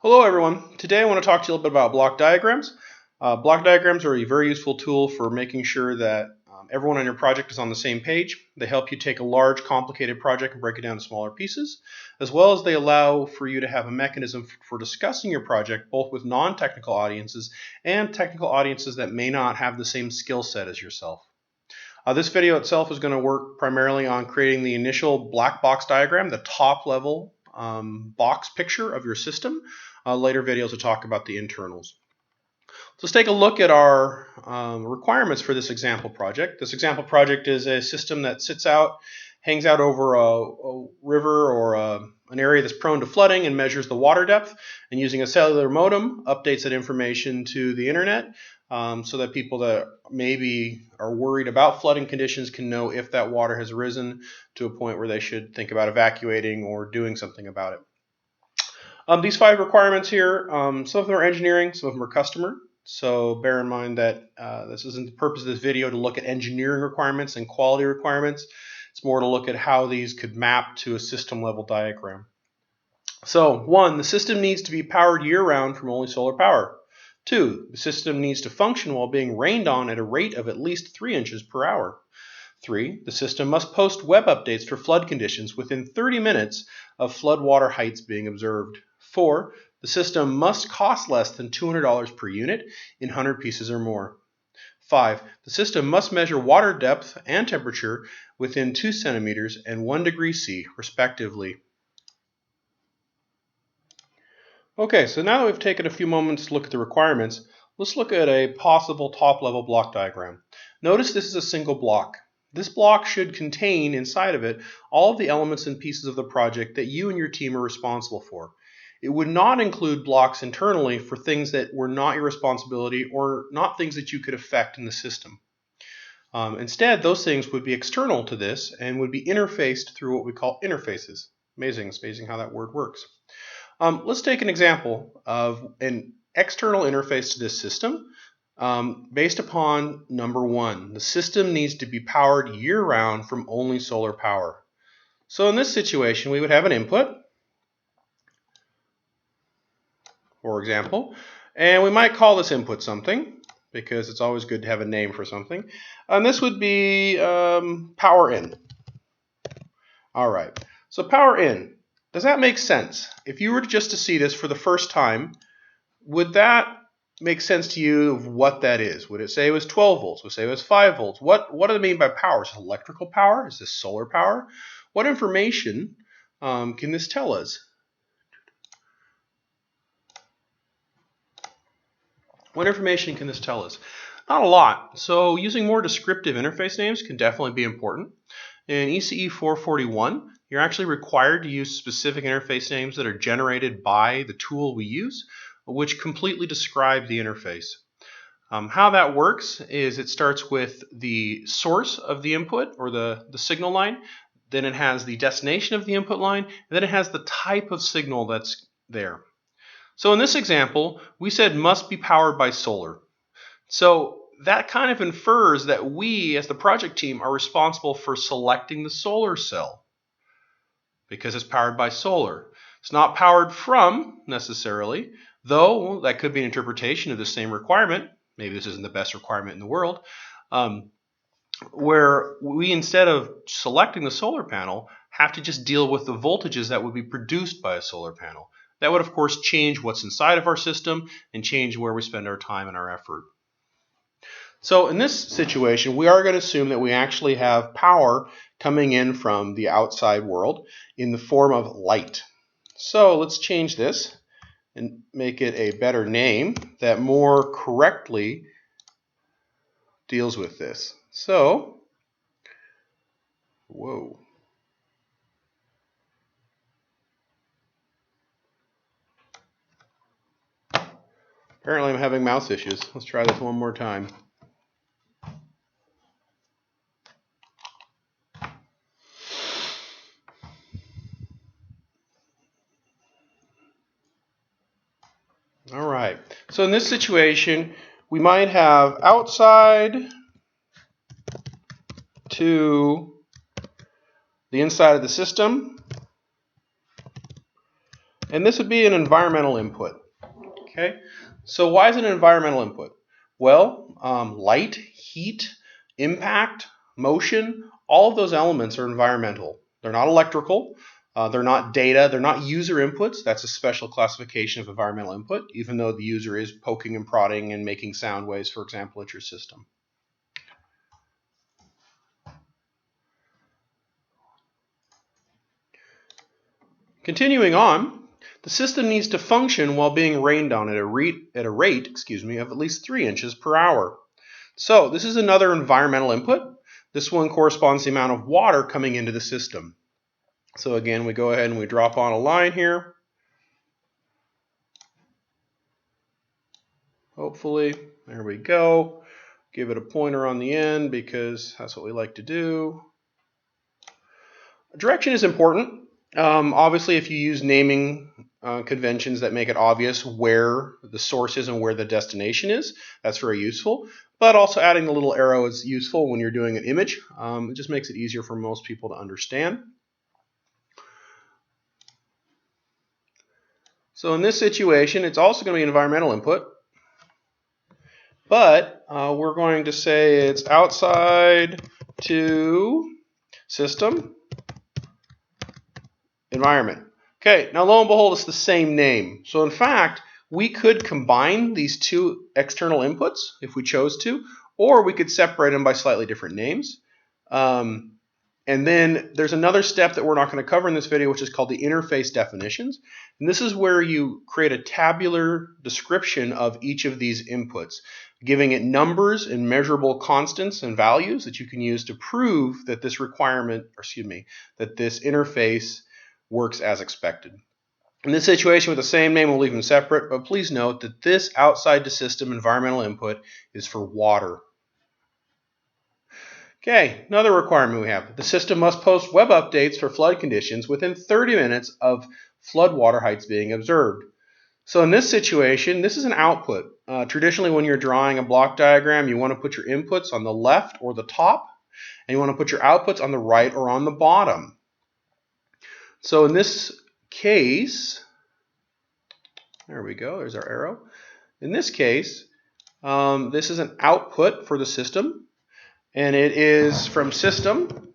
Hello everyone. Today I want to talk to you a little bit about block diagrams. Block diagrams are a very useful tool for making sure that everyone on your project is on the same page. They help you take a large, complicated project and break it down to smaller pieces, as well as they allow for you to have a mechanism for discussing your project both with non-technical audiences and technical audiences that may not have the same skill set as yourself. This video itself is going to work primarily on creating the initial black box diagram, the top level box picture of your system. Later videos will talk about the internals. So let's take a look at our requirements for this example project. This example project is a system that hangs out over a river or an area that's prone to flooding and measures the water depth, and using a cellular modem updates that information to the internet so that people that maybe are worried about flooding conditions can know if that water has risen to a point where they should think about evacuating or doing something about it. These 5 requirements here, some of them are engineering, some of them are customer. So bear in mind that this isn't the purpose of this video to look at engineering requirements and quality requirements. It's more to look at how these could map to a system level diagram. So 1, the system needs to be powered year-round from only solar power. 2, the system needs to function while being rained on at a rate of at least 3 inches per hour. 3, the system must post web updates for flood conditions within 30 minutes of floodwater heights being observed. 4, the system must cost less than $200 per unit in 100 pieces or more. 5, the system must measure water depth and temperature within 2 centimeters and 1 degree C, respectively. Okay, so now that we've taken a few moments to look at the requirements, let's look at a possible top-level block diagram. Notice this is a single block. This block should contain inside of it all of the elements and pieces of the project that you and your team are responsible for. It would not include blocks internally for things that were not your responsibility or not things that you could affect in the system. Instead, those things would be external to this and would be interfaced through what we call interfaces. It's amazing how that word works. Let's take an example of an external interface to this system based upon number 1. The system needs to be powered year-round from only solar power. So in this situation, we would have an input, for example, and we might call this input something because it's always good to have a name for something. And this would be power in. All right, so power in. Does that make sense? If you were just to see this for the first time, would that make sense to you of what that is? Would it say it was 12 volts? Would it say it was 5 volts? What do they mean by power? Is it electrical power? Is this solar power? What information can this tell us? What information can this tell us? Not a lot. So using more descriptive interface names can definitely be important. In ECE 441, you're actually required to use specific interface names that are generated by the tool we use, which completely describe the interface. How that works is it starts with the source of the input or the signal line, then it has the destination of the input line, and then it has the type of signal that's there. So in this example, we said must be powered by solar. So that kind of infers that we, as the project team, are responsible for selecting the solar cell because it's powered by solar. It's not powered from, necessarily, though that could be an interpretation of the same requirement. Maybe this isn't the best requirement in the world, where we, instead of selecting the solar panel, have to just deal with the voltages that would be produced by a solar panel. That would, of course, change what's inside of our system and change where we spend our time and our effort. So in this situation, we are going to assume that we actually have power coming in from the outside world in the form of light. So let's change this and make it a better name that more correctly deals with this. So, whoa. Apparently I'm having mouse issues. Let's try this one more time. All right. So in this situation, we might have outside to the inside of the system And this would be an environmental input. Okay, so why is it an environmental input? Well, light, heat, impact, motion, all of those elements are environmental. They're not electrical, they're not data, they're not user inputs. That's a special classification of environmental input, even though the user is poking and prodding and making sound waves, for example, at your system. Continuing on, the system needs to function while being rained on at a rate of at least 3 inches per hour. So this is another environmental input. This one corresponds to the amount of water coming into the system. So again, we go ahead and we drop on a line here. Hopefully, there we go. Give it a pointer on the end because that's what we like to do. Direction is important. Obviously, if you use naming conventions that make it obvious where the source is and where the destination is, that's very useful. But also adding the little arrow is useful when you're doing an image. It just makes it easier for most people to understand. So in this situation, it's also going to be an environmental input. But we're going to say it's outside to system environment. Okay, now lo and behold, it's the same name. So in fact, we could combine these two external inputs if we chose to, or we could separate them by slightly different names. And then there's another step that we're not going to cover in this video, which is called the interface definitions. And this is where you create a tabular description of each of these inputs, giving it numbers and measurable constants and values that you can use to prove that this that this interface works as expected. In this situation with the same name, we'll leave them separate, but please note that this outside to system environmental input is for water. Okay, another requirement we have. The system must post web updates for flood conditions within 30 minutes of flood water heights being observed. So in this situation, this is an output. Traditionally, when you're drawing a block diagram, you want to put your inputs on the left or the top, and you want to put your outputs on the right or on the bottom. So in this case, there we go, there's our arrow. In this case, this is an output for the system. And it is from system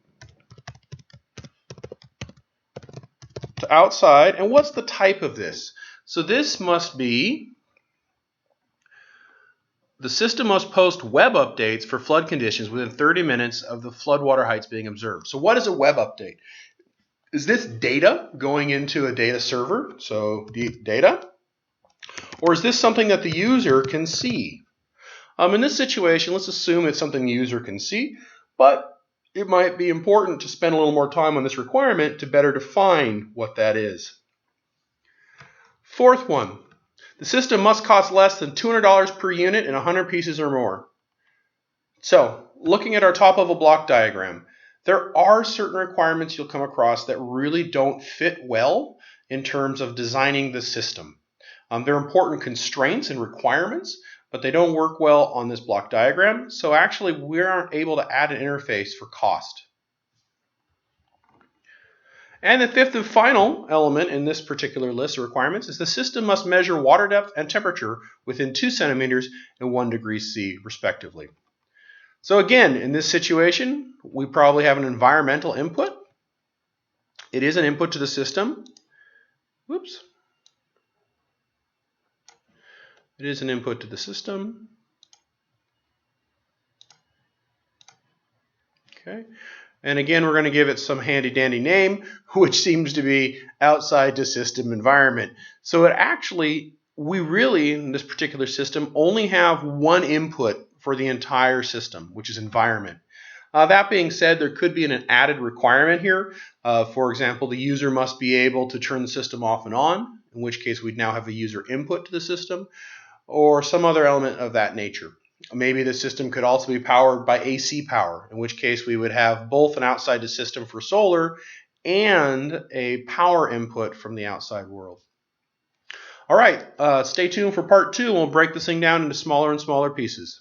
to outside. And what's the type of this? So this must be, the system must post web updates for flood conditions within 30 minutes of the floodwater heights being observed. So what is a web update? Is this data going into a data server? So data? Or is this something that the user can see? In this situation, let's assume it's something the user can see, but it might be important to spend a little more time on this requirement to better define what that is. Fourth one, the system must cost less than $200 per unit and 100 pieces or more. So, looking at our top level block diagram, there are certain requirements you'll come across that really don't fit well in terms of designing the system. They're important constraints and requirements, but they don't work well on this block diagram. So actually, we aren't able to add an interface for cost. And the fifth and final element in this particular list of requirements is the system must measure water depth and temperature within 2 centimeters and 1 degree C, respectively. So again, in this situation, we probably have an environmental input. It is an input to the system. Whoops. It is an input to the system. Okay. And again, we're going to give it some handy dandy name, which seems to be outside to system environment. So it actually, we really, in this particular system, only have one input for the entire system, which is environment. That being said, there could be an added requirement here. For example, the user must be able to turn the system off and on, in which case we'd now have a user input to the system, or some other element of that nature. Maybe the system could also be powered by AC power, in which case we would have both an outside to system for solar and a power input from the outside world. All right, stay tuned for part 2, and we'll break this thing down into smaller and smaller pieces.